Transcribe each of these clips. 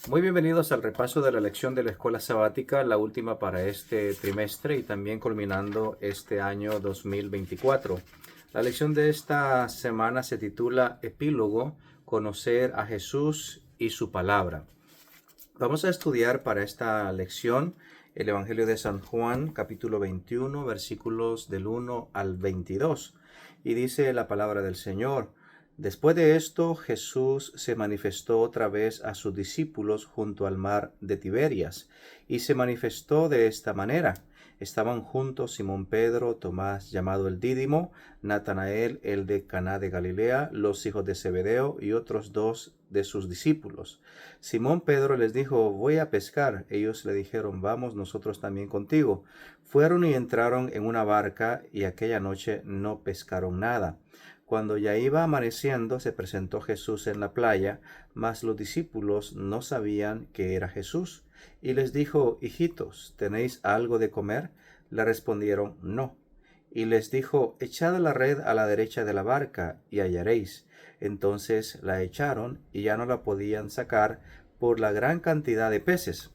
Muy bienvenidos al repaso de la lección de la escuela sabática, la última para este trimestre y también culminando este año 2024. La lección de esta semana se titula Epílogo, Conocer a Jesús y su palabra. Vamos a estudiar para esta lección el Evangelio de San Juan, capítulo 21, versículos del 1 al 22. Y dice la palabra del Señor: Después de esto, Jesús se manifestó otra vez a sus discípulos junto al mar de Tiberias, y se manifestó de esta manera. Estaban juntos Simón Pedro, Tomás llamado el Dídimo, Natanael el de Caná de Galilea, los hijos de Zebedeo y otros dos de sus discípulos. Simón Pedro les dijo: voy a pescar. Ellos le dijeron: vamos nosotros también contigo. Fueron y entraron en una barca, y aquella noche no pescaron nada. Cuando ya iba amaneciendo, se presentó Jesús en la playa, mas los discípulos no sabían que era Jesús. Y les dijo: hijitos, ¿tenéis algo de comer? Le respondieron: no. Y les dijo: echad la red a la derecha de la barca, y hallaréis. Entonces la echaron, y ya no la podían sacar por la gran cantidad de peces.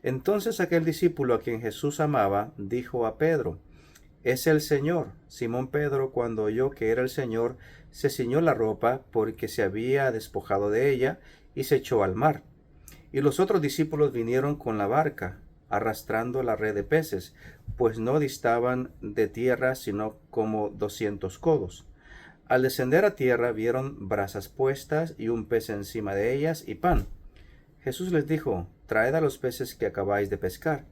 Entonces aquel discípulo a quien Jesús amaba dijo a Pedro: es el Señor. Simón Pedro, cuando oyó que era el Señor, se ciñó la ropa porque se había despojado de ella, y se echó al mar. Y los otros discípulos vinieron con la barca, arrastrando la red de peces, pues no distaban de tierra sino como 200 codos. Al descender a tierra vieron brasas puestas y un pez encima de ellas y pan. Jesús les dijo: traed a los peces que acabáis de pescar.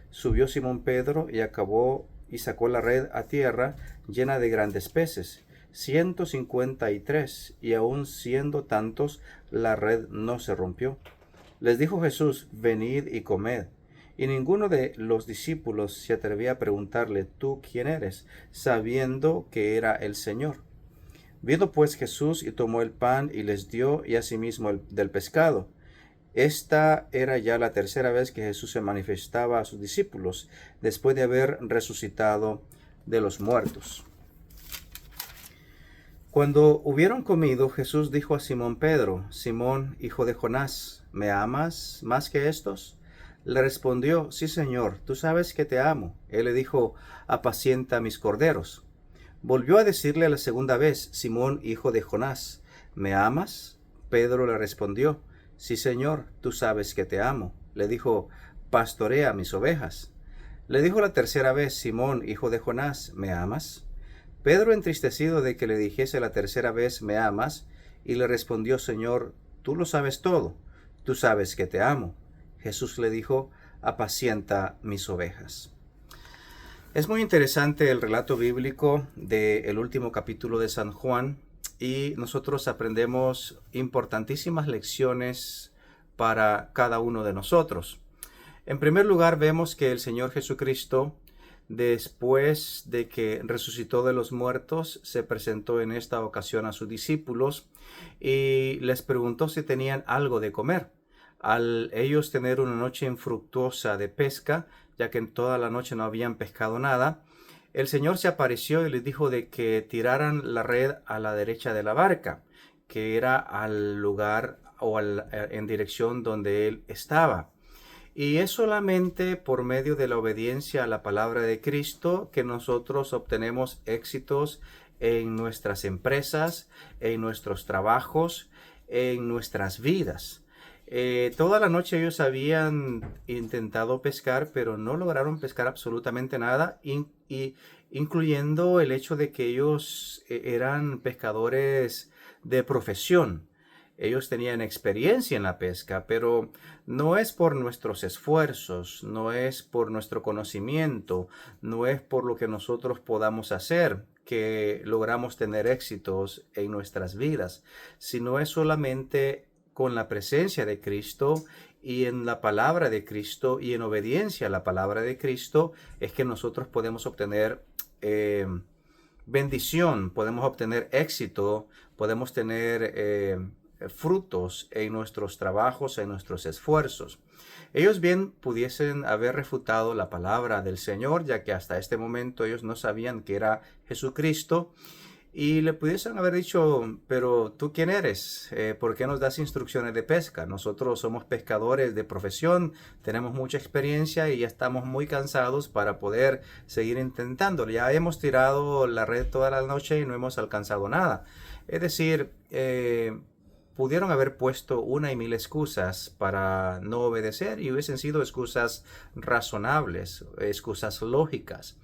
Subió Simón Pedro y sacó la red a tierra llena de grandes peces, 153, y aun siendo tantos, la red no se rompió. Les dijo Jesús: venid y comed. Y ninguno de los discípulos se atrevía a preguntarle: ¿tú quién eres?, sabiendo que era el Señor. Vino pues Jesús y tomó el pan y les dio, y asimismo del pescado. Esta era ya la tercera vez que Jesús se manifestaba a sus discípulos, después de haber resucitado de los muertos. Cuando hubieron comido, Jesús dijo a Simón Pedro: Simón, hijo de Jonás, ¿me amas más que estos? Le respondió: sí, Señor, tú sabes que te amo. Él le dijo: apacienta mis corderos. Volvió a decirle la segunda vez: Simón, hijo de Jonás, ¿me amas? Pedro le respondió: sí, Señor, tú sabes que te amo. Le dijo: pastorea mis ovejas. Le dijo la tercera vez: Simón, hijo de Jonás, ¿me amas? Pedro, entristecido de que le dijese la tercera vez: ¿me amas? Y le respondió: Señor, tú lo sabes todo, tú sabes que te amo. Jesús le dijo: apacienta mis ovejas. Es muy interesante el relato bíblico del último capítulo de San Juan, y nosotros aprendemos importantísimas lecciones para cada uno de nosotros. En primer lugar, vemos que el Señor Jesucristo, después de que resucitó de los muertos, se presentó en esta ocasión a sus discípulos y les preguntó si tenían algo de comer. Al ellos tener una noche infructuosa de pesca, ya que en toda la noche no habían pescado nada, el Señor se apareció y les dijo de que tiraran la red a la derecha de la barca, que era al lugar o en dirección donde Él estaba. Y es solamente por medio de la obediencia a la palabra de Cristo que nosotros obtenemos éxitos en nuestras empresas, en nuestros trabajos, en nuestras vidas. Toda la noche ellos habían intentado pescar, pero no lograron pescar absolutamente nada, incluyendo el hecho de que ellos eran pescadores de profesión. Ellos tenían experiencia en la pesca, pero no es por nuestros esfuerzos, no es por nuestro conocimiento, no es por lo que nosotros podamos hacer que logramos tener éxitos en nuestras vidas, sino es solamente con la presencia de Cristo y en la palabra de Cristo y en obediencia a la palabra de Cristo es que nosotros podemos obtener bendición, podemos obtener éxito, podemos tener frutos en nuestros trabajos, en nuestros esfuerzos. Ellos bien pudiesen haber refutado la palabra del Señor, ya que hasta este momento ellos no sabían que era Jesucristo, Y le pudiesen haber dicho, pero ¿tú quién eres? ¿Por qué nos das instrucciones de pesca? Nosotros somos pescadores de profesión, tenemos mucha experiencia y ya estamos muy cansados para poder seguir intentándolo. Ya hemos tirado la red toda la noche y no hemos alcanzado nada. Es decir, pudieron haber puesto una y mil excusas para no obedecer y hubiesen sido excusas razonables, excusas lógicas.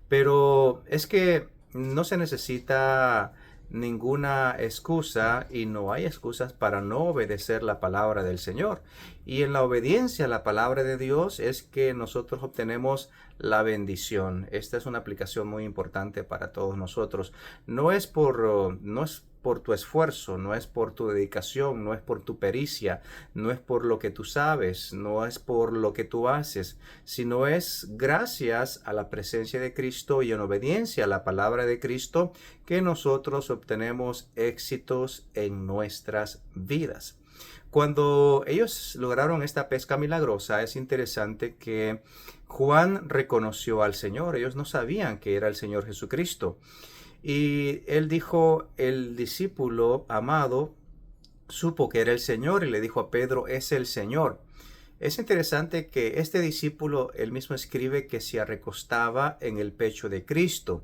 Pero es que no se necesita ninguna excusa y no hay excusas para no obedecer la palabra del Señor. Y en la obediencia a la palabra de Dios es que nosotros obtenemos la bendición. Esta es una aplicación muy importante para todos nosotros. No es por tu esfuerzo, no es por tu dedicación, no es por tu pericia, no es por lo que tú sabes, no es por lo que tú haces, sino es gracias a la presencia de Cristo y en obediencia a la palabra de Cristo que nosotros obtenemos éxitos en nuestras vidas. Cuando ellos lograron esta pesca milagrosa, es interesante que Juan reconoció al Señor. Ellos no sabían que era el Señor Jesucristo. Y él dijo, el discípulo amado supo que era el Señor y le dijo a Pedro, es el Señor. Es interesante que este discípulo, él mismo escribe que se recostaba en el pecho de Cristo.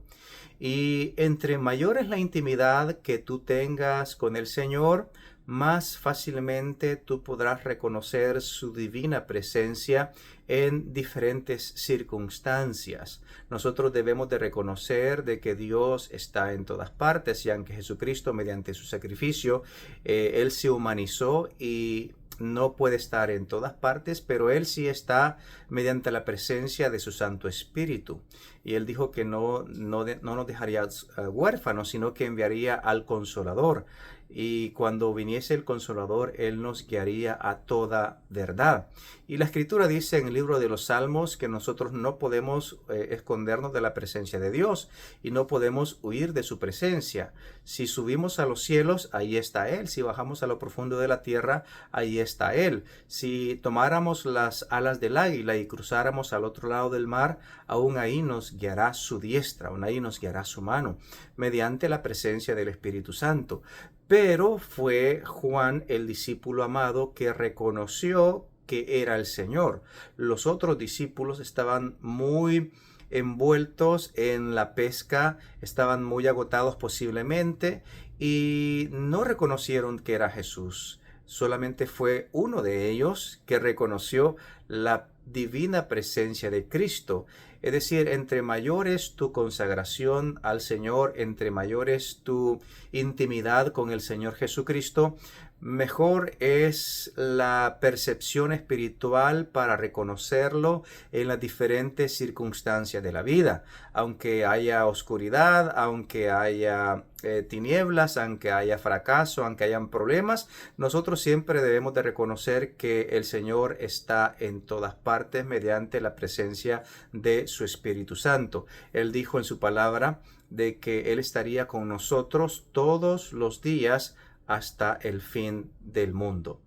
Y entre mayor es la intimidad que tú tengas con el Señor, más fácilmente tú podrás reconocer su divina presencia en diferentes circunstancias. Nosotros debemos de reconocer de que Dios está en todas partes y aunque Jesucristo mediante su sacrificio, Él se humanizó y no puede estar en todas partes, pero Él sí está mediante la presencia de su Santo Espíritu. Y Él dijo que no nos dejaría huérfanos, sino que enviaría al Consolador. Y cuando viniese el Consolador, Él nos guiaría a toda verdad. Y la Escritura dice en el libro de los Salmos que nosotros no podemos escondernos de la presencia de Dios y no podemos huir de su presencia. Si subimos a los cielos, ahí está Él. Si bajamos a lo profundo de la tierra, ahí está Él. Si tomáramos las alas del águila y cruzáramos al otro lado del mar, aún ahí nos guiará su diestra, aún ahí nos guiará su mano, mediante la presencia del Espíritu Santo. Pero fue Juan, el discípulo amado, que reconoció que era el Señor. Los otros discípulos estaban muy envueltos en la pesca, estaban muy agotados posiblemente y no reconocieron que era Jesús. Solamente fue uno de ellos que reconoció la divina presencia de Cristo. Es decir, entre mayor es tu consagración al Señor, entre mayor es tu intimidad con el Señor Jesucristo, mejor es la percepción espiritual para reconocerlo en las diferentes circunstancias de la vida. Aunque haya oscuridad, aunque haya tinieblas, aunque haya fracaso, aunque hayan problemas, nosotros siempre debemos de reconocer que el Señor está en todas partes mediante la presencia de su Espíritu Santo. Él dijo en su palabra de que Él estaría con nosotros todos los días hasta el fin del mundo.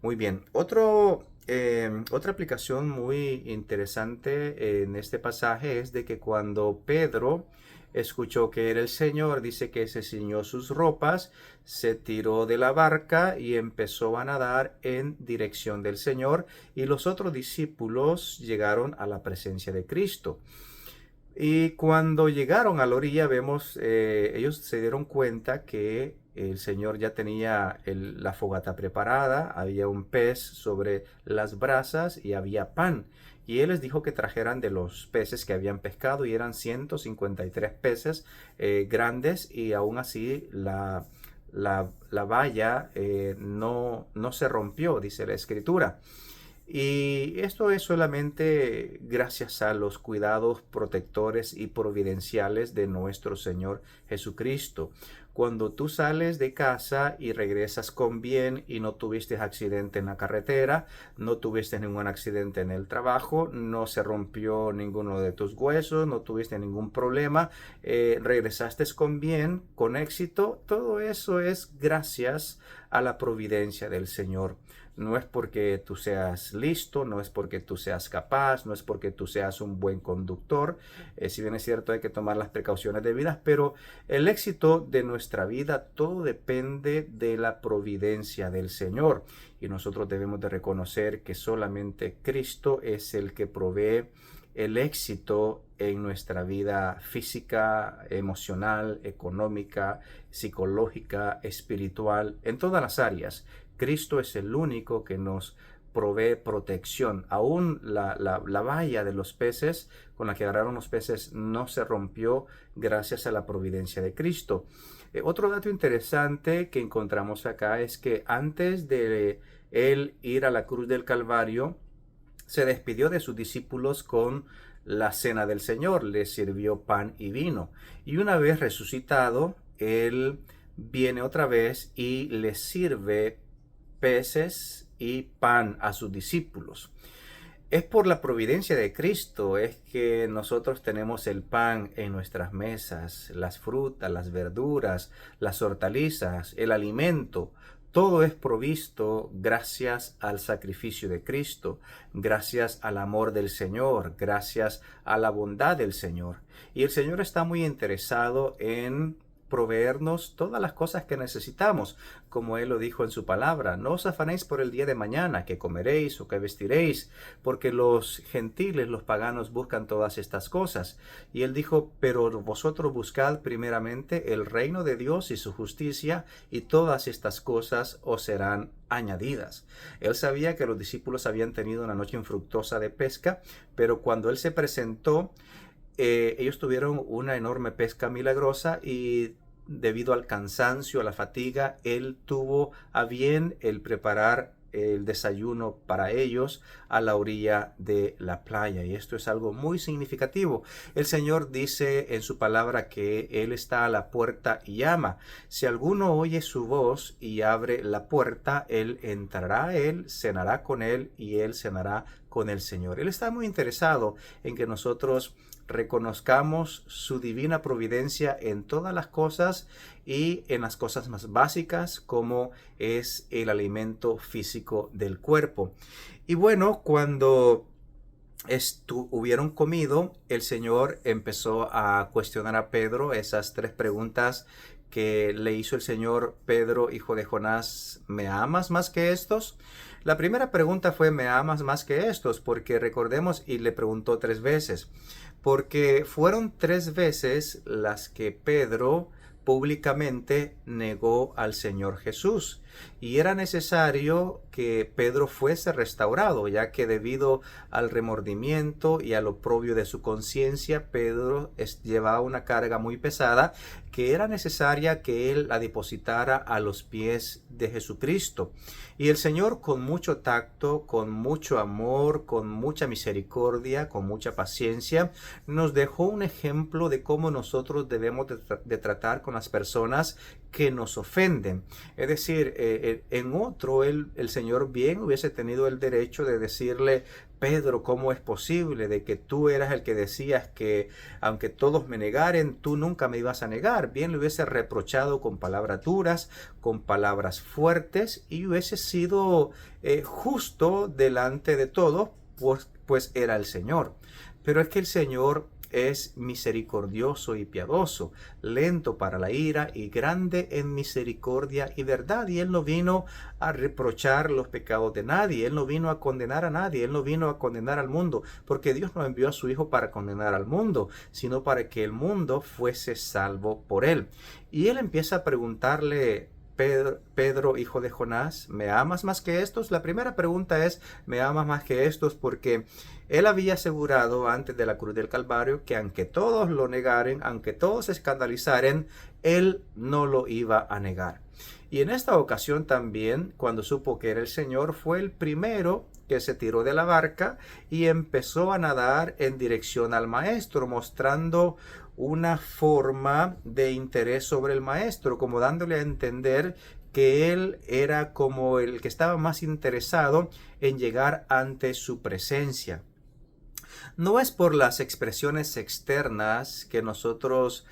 Muy bien, otra aplicación muy interesante en este pasaje es de que cuando Pedro escuchó que era el Señor, dice que se ciñó sus ropas, se tiró de la barca y empezó a nadar en dirección del Señor, y los otros discípulos llegaron a la presencia de Cristo. Y cuando llegaron a la orilla, vemos, ellos se dieron cuenta que el Señor ya tenía la fogata preparada, había un pez sobre las brasas y había pan. Y Él les dijo que trajeran de los peces que habían pescado y eran 153 peces grandes, y aún así la valla no se rompió, dice la Escritura. Y esto es solamente gracias a los cuidados protectores y providenciales de nuestro Señor Jesucristo. Cuando tú sales de casa y regresas con bien y no tuviste accidente en la carretera, no tuviste ningún accidente en el trabajo, no se rompió ninguno de tus huesos, no tuviste ningún problema, regresaste con bien, con éxito, todo eso es gracias a la providencia del Señor. No es porque tú seas listo, no es porque tú seas capaz, no es porque tú seas un buen conductor. Si bien es cierto, hay que tomar las precauciones debidas, pero el éxito de nuestra vida todo depende de la providencia del Señor. Y nosotros debemos de reconocer que solamente Cristo es el que provee el éxito en nuestra vida física, emocional, económica, psicológica, espiritual, en todas las áreas. Cristo es el único que nos provee protección. Aún la valla de los peces con la que agarraron los peces no se rompió gracias a la providencia de Cristo. Otro dato interesante que encontramos acá es que antes de él ir a la cruz del Calvario, se despidió de sus discípulos con la cena del Señor, les sirvió pan y vino. Y una vez resucitado, él viene otra vez y les sirve peces y pan a sus discípulos. Es por la providencia de Cristo es que nosotros tenemos el pan en nuestras mesas, las frutas, las verduras, las hortalizas, el alimento. Todo es provisto gracias al sacrificio de Cristo, gracias al amor del Señor, gracias a la bondad del Señor. Y el Señor está muy interesado en proveernos todas las cosas que necesitamos, como Él lo dijo en su palabra. No os afanéis por el día de mañana, que comeréis o que vestiréis, porque los gentiles, los paganos, buscan todas estas cosas. Y Él dijo, pero vosotros buscad primeramente el reino de Dios y su justicia, y todas estas cosas os serán añadidas. Él sabía que los discípulos habían tenido una noche infructuosa de pesca, pero cuando Él se presentó, ellos tuvieron una enorme pesca milagrosa y debido al cansancio, a la fatiga, él tuvo a bien el preparar el desayuno para ellos a la orilla de la playa. Y esto es algo muy significativo. El Señor dice en su palabra que Él está a la puerta y llama. Si alguno oye su voz y abre la puerta, Él entrará a Él, cenará con Él y Él cenará con el Señor. Él está muy interesado en que nosotros reconozcamos su divina providencia en todas las cosas y en las cosas más básicas como es el alimento físico del cuerpo. Y bueno, cuando hubieron comido, el Señor empezó a cuestionar a Pedro esas 3 preguntas que le hizo el Señor: Pedro, hijo de Jonás, ¿me amas más que estos? La primera pregunta fue: ¿me amas más que estos? Porque recordemos, y le preguntó 3 veces, porque fueron 3 veces las que Pedro públicamente negó al Señor Jesús. Y era necesario que Pedro fuese restaurado, ya que debido al remordimiento y al oprobio de su conciencia, Pedro llevaba una carga muy pesada que era necesaria que él la depositara a los pies de Jesucristo. Y el Señor, con mucho tacto, con mucho amor, con mucha misericordia, con mucha paciencia, nos dejó un ejemplo de cómo nosotros debemos de tratar con las personas que nos ofenden. Es decir, en otro, el Señor bien hubiese tenido el derecho de decirle: Pedro, ¿cómo es posible de que tú eras el que decías que aunque todos me negaren, tú nunca me ibas a negar? Bien le hubiese reprochado con palabras duras, con palabras fuertes, y hubiese sido justo delante de todos, pues era el Señor. Pero es que el Señor es misericordioso y piadoso, lento para la ira y grande en misericordia y verdad. Y Él no vino a reprochar los pecados de nadie, Él no vino a condenar a nadie, Él no vino a condenar al mundo, porque Dios no envió a su Hijo para condenar al mundo, sino para que el mundo fuese salvo por Él. Y Él empieza a preguntarle: Pedro, hijo de Jonás, ¿me amas más que estos? La primera pregunta es: ¿me amas más que estos? Porque él había asegurado antes de la cruz del Calvario que aunque todos lo negaren, aunque todos se escandalizaren, él no lo iba a negar. Y en esta ocasión también, cuando supo que era el Señor, fue el primero que se tiró de la barca y empezó a nadar en dirección al Maestro, mostrando una forma de interés sobre el Maestro, como dándole a entender que él era como el que estaba más interesado en llegar ante su presencia. No es por las expresiones externas que nosotros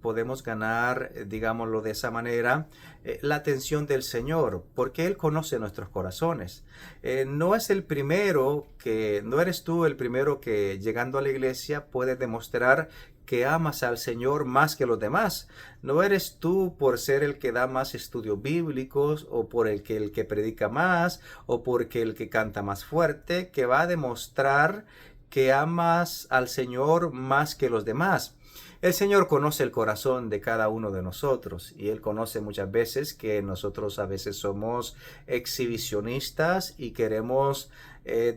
podemos ganar, digámoslo de esa manera, la atención del Señor, porque Él conoce nuestros corazones. No es el primero que, no eres tú el primero que llegando a la iglesia puede demostrar que amas al Señor más que los demás. No eres tú por ser el que da más estudios bíblicos o por el que predica más o porque el que canta más fuerte que va a demostrar que amas al Señor más que los demás. El Señor conoce el corazón de cada uno de nosotros y Él conoce muchas veces que nosotros a veces somos exhibicionistas y queremos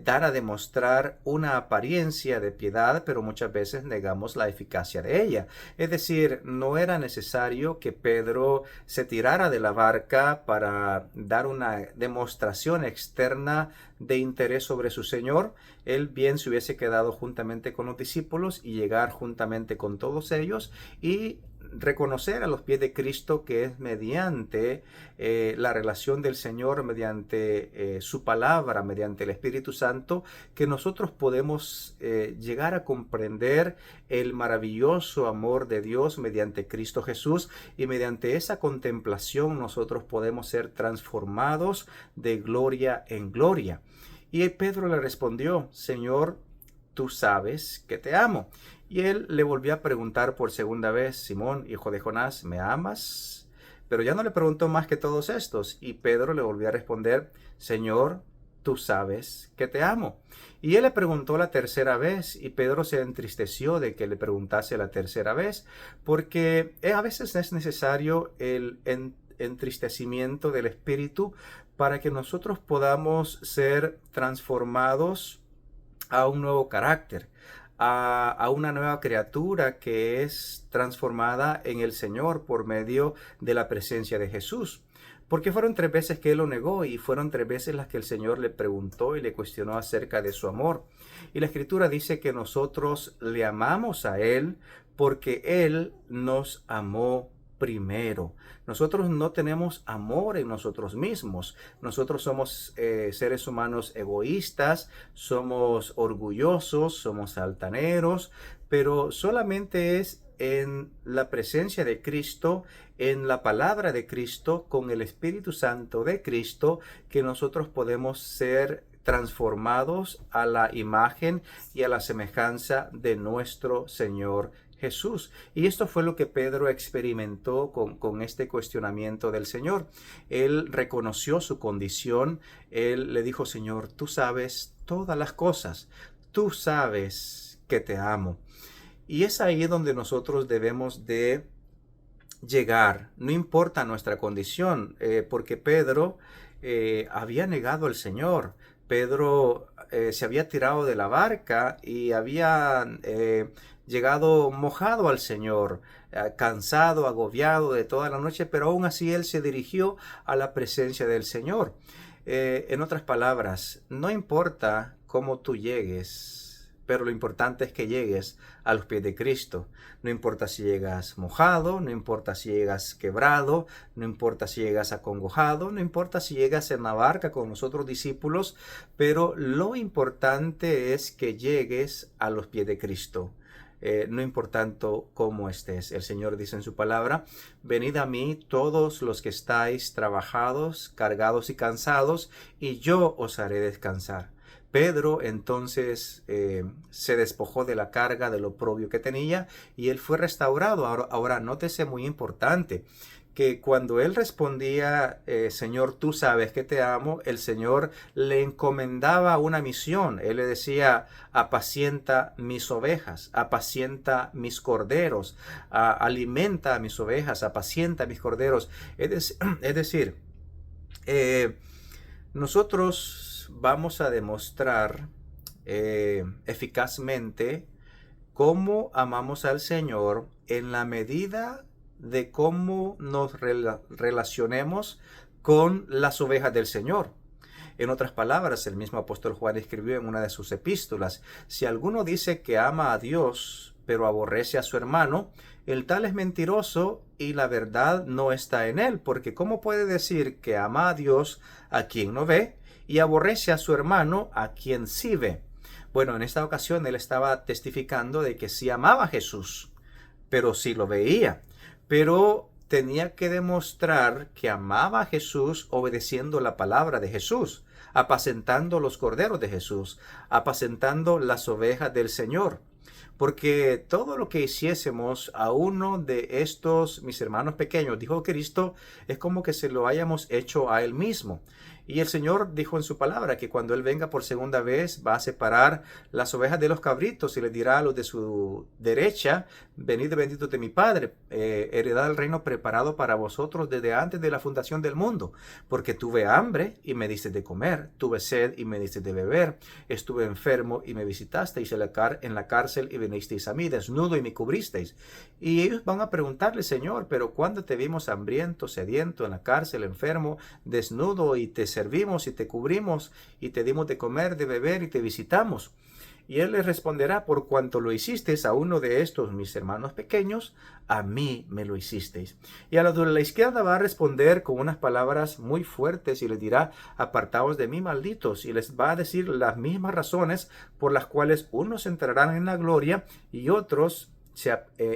dar a demostrar una apariencia de piedad, pero muchas veces negamos la eficacia de ella. Es decir, no era necesario que Pedro se tirara de la barca para dar una demostración externa de interés sobre su Señor. Él bien se hubiese quedado juntamente con los discípulos y llegar juntamente con todos ellos y reconocer a los pies de Cristo que es mediante la relación del Señor, mediante su palabra, mediante el Espíritu Santo, que nosotros podemos llegar a comprender el maravilloso amor de Dios mediante Cristo Jesús, y mediante esa contemplación nosotros podemos ser transformados de gloria en gloria. Y Pedro le respondió: Señor, tú sabes que te amo. Y él le volvió a preguntar por segunda vez: Simón, hijo de Jonás, ¿me amas? Pero ya no le preguntó más que todos estos. Y Pedro le volvió a responder: Señor, tú sabes que te amo. Y él le preguntó la tercera vez, y Pedro se entristeció de que le preguntase la tercera vez, porque a veces es necesario el entristecimiento del espíritu para que nosotros podamos ser transformados a un nuevo carácter, a una nueva criatura que es transformada en el Señor por medio de la presencia de Jesús. Porque fueron 3 veces que él lo negó y fueron 3 veces las que el Señor le preguntó y le cuestionó acerca de su amor. Y la Escritura dice que nosotros le amamos a Él porque Él nos amó primero. Nosotros no tenemos amor en nosotros mismos. Nosotros somos seres humanos egoístas, somos orgullosos, somos altaneros, pero solamente es en la presencia de Cristo, en la palabra de Cristo, con el Espíritu Santo de Cristo, que nosotros podemos ser transformados a la imagen y a la semejanza de nuestro Señor Jesús. Y esto fue lo que Pedro experimentó con este cuestionamiento del Señor. Él reconoció su condición. Él le dijo: Señor, tú sabes todas las cosas. Tú sabes que te amo. Y es ahí donde nosotros debemos de llegar, no importa nuestra condición, porque Pedro había negado al Señor. Pedro se había tirado de la barca y había llegado mojado al Señor, cansado, agobiado de toda la noche, pero aún así él se dirigió a la presencia del Señor. En otras palabras, no importa cómo tú llegues, pero lo importante es que llegues a los pies de Cristo. No importa si llegas mojado, no importa si llegas quebrado, no importa si llegas acongojado, no importa si llegas en la barca con los otros discípulos, pero lo importante es que llegues a los pies de Cristo. No importando cómo estés. El Señor dice en su palabra: venid a mí todos los que estáis trabajados, cargados y cansados, y yo os haré descansar. Pedro entonces se despojó de la carga, del oprobio que tenía, y él fue restaurado. Ahora nótese, muy importante, que cuando él respondía: Señor, tú sabes que te amo, el Señor le encomendaba una misión. Él le decía: apacienta mis ovejas, apacienta mis corderos, alimenta a mis ovejas, apacienta a mis corderos. Es decir, nosotros vamos a demostrar eficazmente cómo amamos al Señor en la medida de cómo nos relacionemos con las ovejas del Señor. En otras palabras, el mismo apóstol Juan escribió en una de sus epístolas: si alguno dice que ama a Dios, pero aborrece a su hermano, el tal es mentiroso y la verdad no está en él, porque ¿cómo puede decir que ama a Dios a quien no ve y aborrece a su hermano a quien sí ve? Bueno, en esta ocasión él estaba testificando de que sí amaba a Jesús, pero sí lo veía. Pero tenía que demostrar que amaba a Jesús obedeciendo la palabra de Jesús, apacentando los corderos de Jesús, apacentando las ovejas del Señor. Porque todo lo que hiciésemos a uno de estos mis hermanos pequeños, dijo Cristo, es como que se lo hayamos hecho a Él mismo. Y el Señor dijo en su palabra que cuando Él venga por segunda vez va a separar las ovejas de los cabritos y les dirá a los de su derecha, venid benditos de mi Padre, heredad el reino preparado para vosotros desde antes de la fundación del mundo. Porque tuve hambre y me diste de comer, tuve sed y me diste de beber, estuve enfermo y me visitasteis en la cárcel y vinisteis a mí, desnudo y me cubristeis. Y ellos van a preguntarle, Señor, pero ¿cuándo te vimos hambriento, sediento, en la cárcel, enfermo, desnudo y te servimos y te cubrimos y te dimos de comer, de beber y te visitamos? Y él les responderá, por cuanto lo hicisteis a uno de estos mis hermanos pequeños, a mí me lo hicisteis. Y a los de la izquierda va a responder con unas palabras muy fuertes y les dirá, apartaos de mí, malditos, y les va a decir las mismas razones por las cuales unos entrarán en la gloria y otros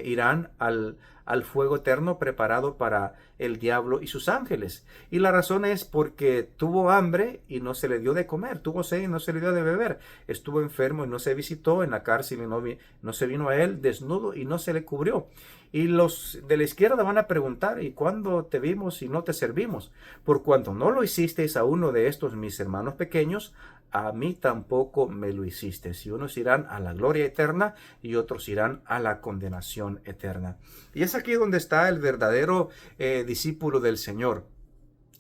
irán al fuego eterno preparado para el diablo y sus ángeles. Y la razón es porque tuvo hambre y no se le dio de comer, tuvo sed y no se le dio de beber, estuvo enfermo y no se visitó, en la cárcel y no se vino a él, desnudo y no se le cubrió. Y los de la izquierda van a preguntar, ¿y cuándo te vimos y no te servimos? Por cuanto no lo hicisteis a uno de estos mis hermanos pequeños, a mí tampoco me lo hiciste. Y unos irán a la gloria eterna y otros irán a la condenación eterna. Y es aquí donde está el verdadero discípulo del Señor.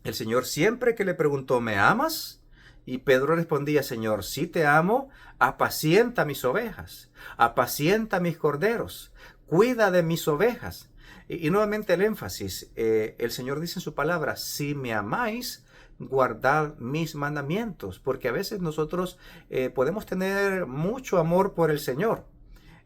El Señor siempre que le preguntó, ¿me amas? Y Pedro respondía, Señor, sí te amo, apacienta mis ovejas, apacienta mis corderos, cuida de mis ovejas. Y nuevamente el énfasis, el Señor dice en su palabra, si me amáis, guardad mis mandamientos, porque a veces nosotros podemos tener mucho amor por el Señor,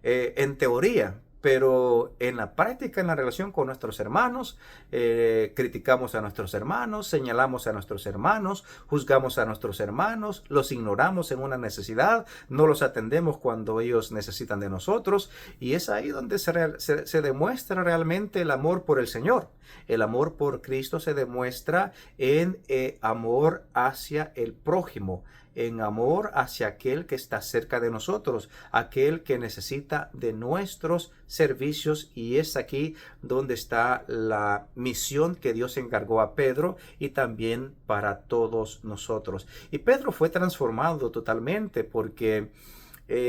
en teoría, pero en la práctica, en la relación con nuestros hermanos, criticamos a nuestros hermanos, señalamos a nuestros hermanos, juzgamos a nuestros hermanos, los ignoramos en una necesidad, no los atendemos cuando ellos necesitan de nosotros, y es ahí donde se demuestra realmente el amor por el Señor. El amor por Cristo se demuestra en amor hacia el prójimo, en amor hacia aquel que está cerca de nosotros, aquel que necesita de nuestros servicios, y es aquí donde está la misión que Dios encargó a Pedro y también para todos nosotros. Y Pedro fue transformado totalmente porque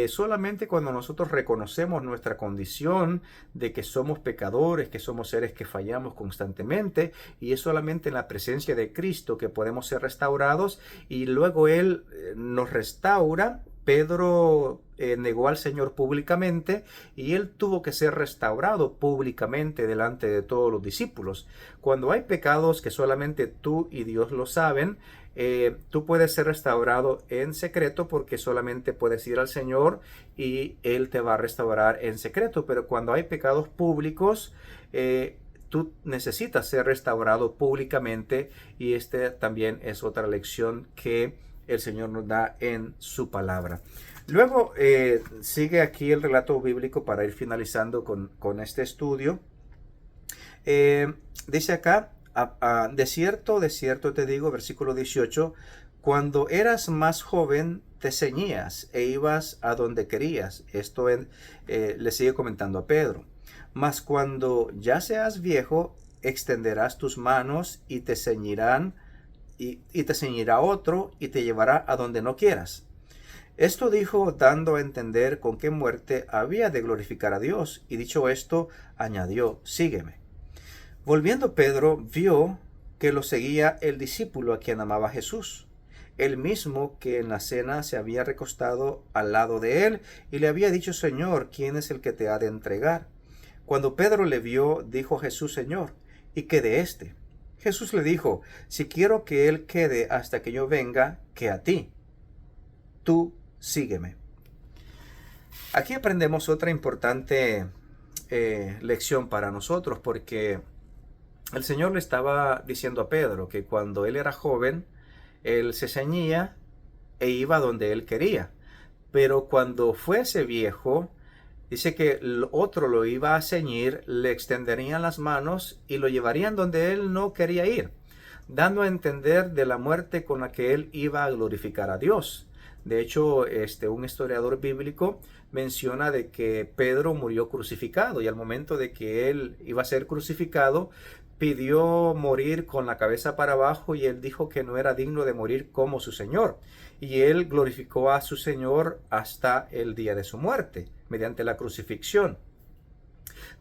solamente cuando nosotros reconocemos nuestra condición de que somos pecadores, que somos seres que fallamos constantemente, y es solamente en la presencia de Cristo que podemos ser restaurados, y luego Él nos restaura. Pedro negó al Señor públicamente y él tuvo que ser restaurado públicamente delante de todos los discípulos. Cuando hay pecados que solamente tú y Dios lo saben, tú puedes ser restaurado en secreto porque solamente puedes ir al Señor y Él te va a restaurar en secreto. Pero cuando hay pecados públicos, tú necesitas ser restaurado públicamente, y este también es otra lección que el Señor nos da en su palabra. Luego sigue aquí el relato bíblico para ir finalizando con este estudio. Dice acá, de cierto te digo, versículo 18, cuando eras más joven te ceñías e ibas a donde querías. Esto le sigue comentando a Pedro. Mas cuando ya seas viejo, extenderás tus manos y te ceñirán, y te ceñirá otro y te llevará a donde no quieras. Esto dijo dando a entender con qué muerte había de glorificar a Dios, y dicho esto, añadió, sígueme. Volviendo Pedro, vio que lo seguía el discípulo a quien amaba Jesús, el mismo que en la cena se había recostado al lado de él y le había dicho, Señor, ¿quién es el que te ha de entregar? Cuando Pedro le vio, dijo Jesús, Señor, ¿y qué de éste? Jesús le dijo, si quiero que él quede hasta que yo venga, que a ti. Tú sígueme. Aquí aprendemos otra importante lección para nosotros, porque el Señor le estaba diciendo a Pedro que cuando él era joven, él se ceñía e iba donde él quería. Pero cuando fuese viejo, dice que el otro lo iba a ceñir, le extenderían las manos y lo llevarían donde él no quería ir, dando a entender de la muerte con la que él iba a glorificar a Dios. De hecho, un historiador bíblico menciona de que Pedro murió crucificado, y al momento de que él iba a ser crucificado, pidió morir con la cabeza para abajo, y él dijo que no era digno de morir como su Señor. Y él glorificó a su Señor hasta el día de su muerte, mediante la crucifixión.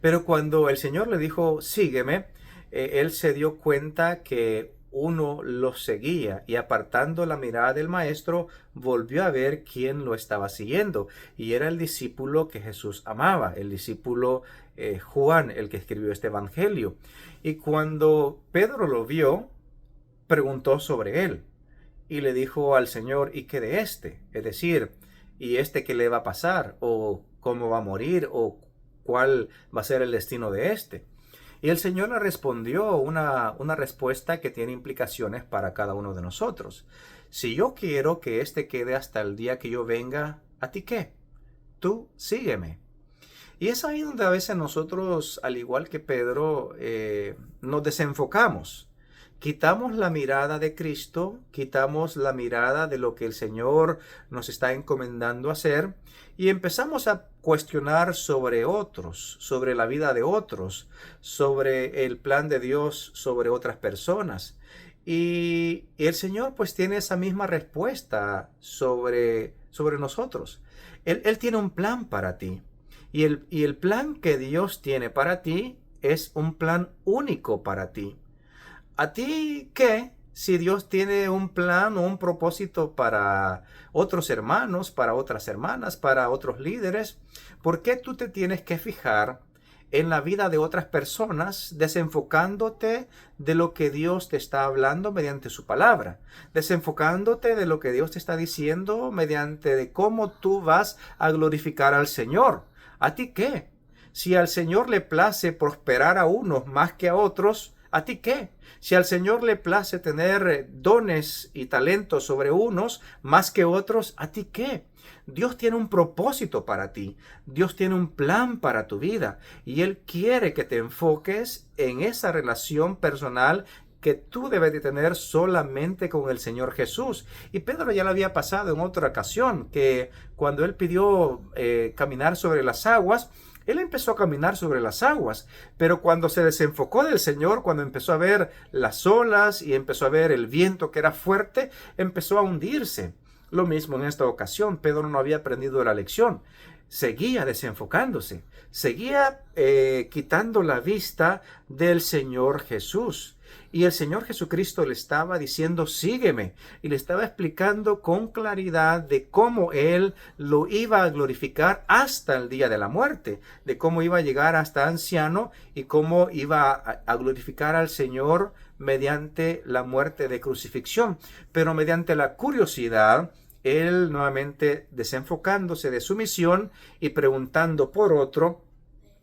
Pero cuando el Señor le dijo, sígueme, él se dio cuenta que uno lo seguía, y apartando la mirada del maestro, volvió a ver quién lo estaba siguiendo, y era el discípulo que Jesús amaba, el discípulo Juan, el que escribió este evangelio. Y cuando Pedro lo vio, preguntó sobre él y le dijo al Señor, ¿y qué de este? Es decir, ¿y este qué le va a pasar? ¿O cómo va a morir? ¿O cuál va a ser el destino de este? Y el Señor le respondió una respuesta que tiene implicaciones para cada uno de nosotros. Si yo quiero que éste quede hasta el día que yo venga, ¿a ti qué? Tú sígueme. Y es ahí donde a veces nosotros, al igual que Pedro, nos desenfocamos. Quitamos la mirada de Cristo, quitamos la mirada de lo que el Señor nos está encomendando hacer, y empezamos a cuestionar sobre otros, sobre la vida de otros, sobre el plan de Dios, sobre otras personas. Y el Señor pues tiene esa misma respuesta sobre nosotros. Él tiene un plan para ti. Y el plan que Dios tiene para ti es un plan único para ti. ¿A ti qué? Si Dios tiene un plan o un propósito para otros hermanos, para otras hermanas, para otros líderes, ¿por qué tú te tienes que fijar en la vida de otras personas, desenfocándote de lo que Dios te está hablando mediante su palabra, desenfocándote de lo que Dios te está diciendo mediante de cómo tú vas a glorificar al Señor? ¿A ti qué? Si al Señor le place prosperar a unos más que a otros, ¿a ti qué? Si al Señor le place tener dones y talentos sobre unos más que otros, ¿a ti qué? Dios tiene un propósito para ti. Dios tiene un plan para tu vida. Y Él quiere que te enfoques en esa relación personal que tú debes de tener solamente con el Señor Jesús. Y Pedro ya lo había pasado en otra ocasión, que cuando él pidió caminar sobre las aguas, él empezó a caminar sobre las aguas, pero cuando se desenfocó del Señor, cuando empezó a ver las olas y empezó a ver el viento que era fuerte, empezó a hundirse. Lo mismo en esta ocasión, Pedro no había aprendido la lección. Seguía desenfocándose, seguía quitando la vista del Señor Jesús. Y el Señor Jesucristo le estaba diciendo, sígueme. Y le estaba explicando con claridad de cómo Él lo iba a glorificar hasta el día de la muerte. De cómo iba a llegar hasta anciano y cómo iba a glorificar al Señor mediante la muerte de crucifixión. Pero mediante la curiosidad, Él nuevamente desenfocándose de su misión y preguntando por otro,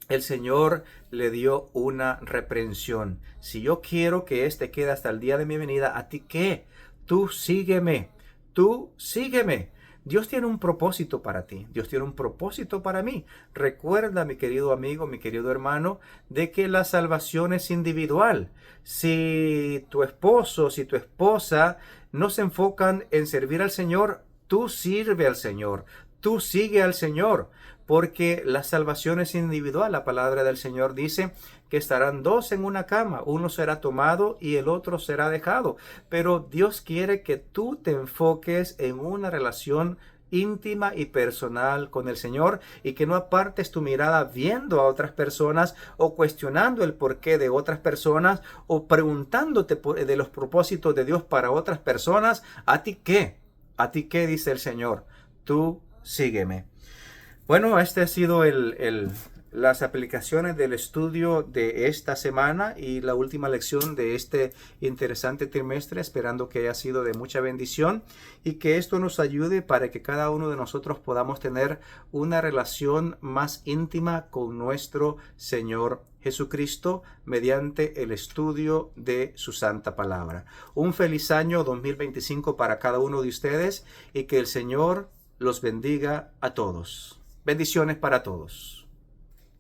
el Señor le dio una reprensión. Si yo quiero que éste quede hasta el día de mi venida, ¿a ti qué? Tú sígueme, tú sígueme. Dios tiene un propósito para ti, Dios tiene un propósito para mí. Recuerda, mi querido amigo, mi querido hermano, de que la salvación es individual. Si tu esposo, si tu esposa no se enfocan en servir al Señor, tú sirve al Señor, tú sigue al Señor. Porque la salvación es individual. La palabra del Señor dice que estarán dos en una cama. Uno será tomado y el otro será dejado. Pero Dios quiere que tú te enfoques en una relación íntima y personal con el Señor, y que no apartes tu mirada viendo a otras personas o cuestionando el porqué de otras personas o preguntándote de los propósitos de Dios para otras personas. ¿A ti qué? ¿A ti qué? Dice el Señor. Tú sígueme. Bueno, este ha sido las aplicaciones del estudio de esta semana y la última lección de este interesante trimestre, esperando que haya sido de mucha bendición y que esto nos ayude para que cada uno de nosotros podamos tener una relación más íntima con nuestro Señor Jesucristo mediante el estudio de su santa palabra. Un feliz año 2025 para cada uno de ustedes y que el Señor los bendiga a todos. Bendiciones para todos.